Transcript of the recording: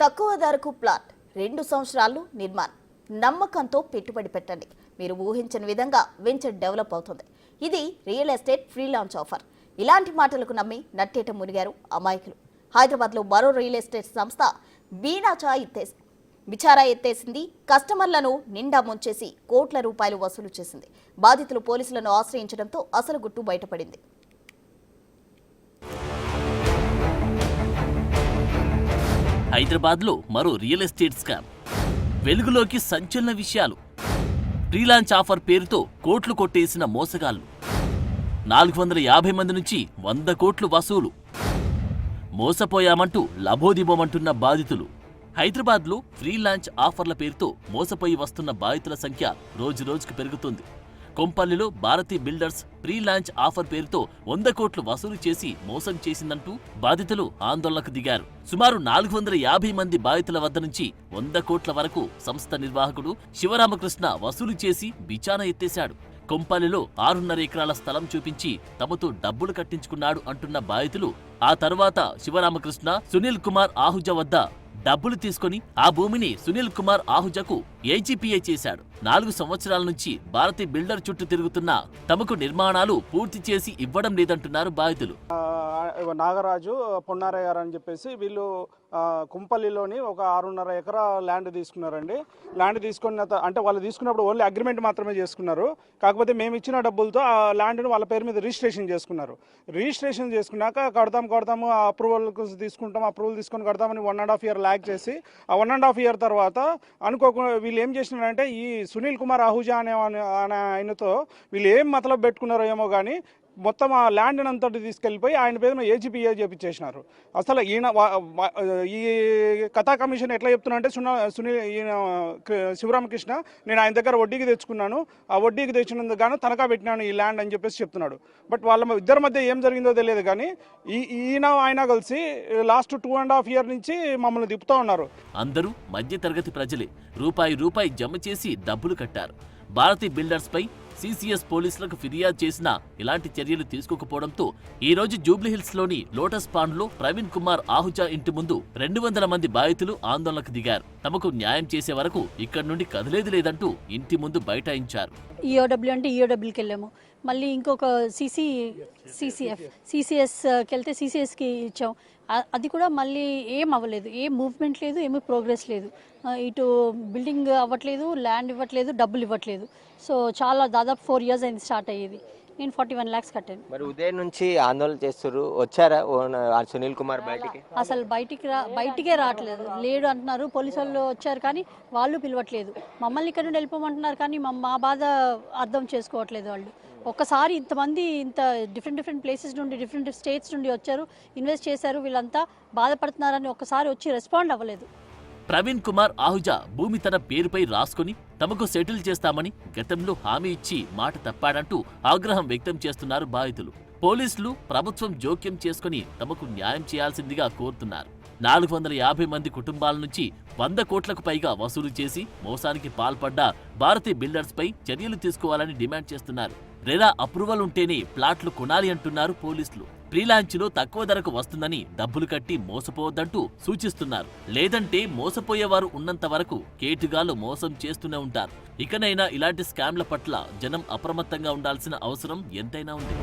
తక్కువ ధరకు ప్లాట్ 2 సంవత్సరాలు నిర్మాణం నమ్మకంతో పెట్టుబడి పెట్టండి. మీరు ఊహించని విధంగా వెంచర్ డెవలప్ అవుతుంది. ఇది real estate free launch offer. ఇలాంటి మాటలకు నమ్మి నట్టేట మునిగారు అమాయకులు. హైదరాబాద్లో మరో రియల్ ఎస్టేట్ సంస్థ బిచారా ఎత్తేసింది. కస్టమర్లను నిండా ముంచేసి కోట్ల రూపాయలు వసూలు చేసింది. బాధితులు పోలీసులను ఆశ్రయించడంతో అసలు గుట్టు బయటపడింది. హైదరాబాద్లో మరో రియల్ ఎస్టేట్ స్కామ్. వెలుగులోకి సంచలన విషయాలు. ప్రీలాంచ్ ఆఫర్ పేరుతో కోట్లు కొట్టేసిన మోసగాళ్లు. 450 మంది నుంచి 100 కోట్లు వసూలు. మోసపోయామంటూ లబోదిబోమంటున్న బాధితులు. హైదరాబాద్లో ఫ్రీలాంచ్ ఆఫర్ల పేరుతో మోసపోయి వస్తున్న బాధితుల సంఖ్య రోజురోజుకు పెరుగుతుంది. కొంపల్లిలో భారతీ బిల్డర్స్ ప్రీలాంచ్ ఆఫర్ పేరుతో 100 కోట్లు వసూలు చేసి మోసం చేసిందంటూ బాధితులు ఆందోళనకు దిగారు. సుమారు 450 మంది బాధితుల వద్ద నుంచి 100 కోట్ల వరకు సంస్థ నిర్వాహకుడు శివరామకృష్ణ వసూలు చేసి బిచానా ఎత్తేశాడు. కొంపల్లిలో 6.5 ఎకరాల స్థలం చూపించి తమతో డబ్బులు కట్టించుకున్నాడు అంటున్న బాధితులు ఆ తర్వాత శివరామకృష్ణ సునీల్ కుమార్ ఆహుజా వద్ద డబ్బులు తీసుకుని ఆ భూమిని సునీల్ కుమార్ ఆహుజాకు ఏజీపీఏ చేశాడు. 4 సంవత్సరాల నుంచి భారతీ బిల్డర్ చుట్టూ తిరుగుతున్న తమకు నిర్మాణాలు పూర్తి చేసి ఇవ్వడం లేదంటున్నారు బాధితులు. నాగరాజు పొన్నారయ్య గారు అని చెప్పేసి వీళ్ళు కుంపల్లిలోని ఒక 6.5 ఎకరా ల్యాండ్ తీసుకున్నారండి. ల్యాండ్ తీసుకున్న అంటే వాళ్ళు తీసుకున్నప్పుడు ఓన్లీ అగ్రిమెంట్ మాత్రమే చేసుకున్నారు. కాకపోతే మేము ఇచ్చిన డబ్బులతో ఆ ల్యాండ్ను వాళ్ళ పేరు మీద రిజిస్ట్రేషన్ చేసుకున్నారు. రిజిస్ట్రేషన్ చేసుకున్నాక కడతాము అప్రూవల్ తీసుకొని కడతామని 1.5 ఇయర్ ల్యాగ్ చేసి ఆ 1.5 ఇయర్ తర్వాత అనుకోకుండా వీళ్ళు ఏం చేసినారంటే ఈ సునీల్ కుమార్ ఆహుజా అనే ఆయనతో వీళ్ళు ఏం మతలబు పెట్టుకున్నారో ఏమో కానీ మొత్తం ఆ ల్యాండ్ అంతటి తీసుకెళ్ళిపోయి ఆయన పేరున ఏజీపీఏ చేపించేసినారు. అసలు ఈయన ఈ కథా కమిషన్ ఎట్లా చెప్తున్నా అంటే ఈయన శివరామకృష్ణ నేను ఆయన దగ్గర వడ్డీకి తెచ్చుకున్నాను, ఆ వడ్డీకి తెచ్చినందుకు గాను తనఖా పెట్టినాను ఈ ల్యాండ్ అని చెప్పేసి చెప్తున్నాడు. బట్ వాళ్ళ ఇద్దరి మధ్య ఏం జరిగిందో తెలియదు కానీ ఆయన కలిసి లాస్ట్ 2.5 ఇయర్ నుంచి మమ్మల్ని తిప్పుతూ ఉన్నారు. అందరూ మధ్యతరగతి ప్రజలే. రూపాయి జమ చేసి డబ్బులు కట్టారు. భారతీ బిల్డర్స్ పై సిసిఎస్ పోలీసులకు ఫిర్యాదు చేసినా ఇలాంటి చర్యలు తీసుకోకపోవడంతో ఈ రోజు జూబ్లీహిల్స్ లోని లోటస్ పాండ్ లో ప్రవీణ్ కుమార్ ఆహుజా ఇంటి ముందు 200 మంది బాధితులు ఆందోళనకు దిగారు. తమకు న్యాయం చేసే వరకు ఇక్కడి నుండి కదలేది లేదంటూ ఇంటి ముందు బైఠాయించారు. ఈఓడబ్ల్యూ అంటే ఈఓడబ్ల్యూకి వెళ్ళాము, మళ్ళీ ఇంకొక సిసిఎస్కి వెళ్తే సిసిఎస్కి ఇచ్చాం. అది కూడా మళ్ళీ ఏం అవ్వలేదు, ఏ మూవ్మెంట్ లేదు, ఏమీ ప్రోగ్రెస్ లేదు. ఇటు బిల్డింగ్ అవ్వట్లేదు, ల్యాండ్ ఇవ్వట్లేదు, డబ్బులు ఇవ్వట్లేదు. సో చాలా దాదాపు 4 ఇయర్స్ అయింది స్టార్ట్ అయ్యేది. నేను 41 lakhs కట్టాను. మరి ఉదయం నుంచి ఆందోళన చేస్తారు, వచ్చారా సునీల్ కుమార్ బయటికి? అసలు బయటికే రావట్లేదు, లేడు అంటున్నారు. పోలీసు వాళ్ళు వచ్చారు కానీ వాళ్ళు పిలవట్లేదు. మమ్మల్ని ఇక్కడ నుండి వెళ్ళిపోమంటున్నారు కానీ మా బాధ అర్థం చేసుకోవట్లేదు వాళ్ళు. ఒక్కసారి ఇంతమంది ఇంత డిఫరెంట్ ప్లేసెస్ నుండి డిఫరెంట్ స్టేట్స్ నుండి వచ్చారు, ఇన్వెస్ట్ చేశారు, వీళ్ళంతా బాధపడుతున్నారని ఒక్కసారి వచ్చి రెస్పాండ్ అవ్వలేదు. ప్రవీణ్ కుమార్ ఆహుజా భూమి తన పేరుపై రాసుకుని తమకు సెటిల్ చేస్తామని గతంలో హామీ ఇచ్చి మాట తప్పాడంటూ ఆగ్రహం వ్యక్తం చేస్తున్నారు బాధితులు. పోలీసులు ప్రభుత్వం జోక్యం చేసుకుని తమకు న్యాయం చేయాల్సిందిగా కోరుతున్నారు. 450 మంది కుటుంబాల నుంచి 100 కోట్లకు పైగా వసూలు చేసి మోసానికి పాల్పడ్డ భారతీ బిల్డర్స్ పై చర్యలు తీసుకోవాలని డిమాండ్ చేస్తున్నారు. రెరా అప్రూవల్ ఉంటేనే ప్లాట్లు కొనాలి అంటున్నారు పోలీసులు. ప్రీలాంచ్లో తక్కువ ధరకు వస్తుందని డబ్బులు కట్టి మోసపోవద్దంటూ సూచిస్తున్నారు. లేదంటే మోసపోయేవారు ఉన్నంత వరకు కేటుగాలు మోసం చేస్తూనే ఉంటారు. ఇకనైనా ఇలాంటి స్కామ్ల పట్ల జనం అప్రమత్తంగా ఉండాల్సిన అవసరం ఎంతైనా ఉంది.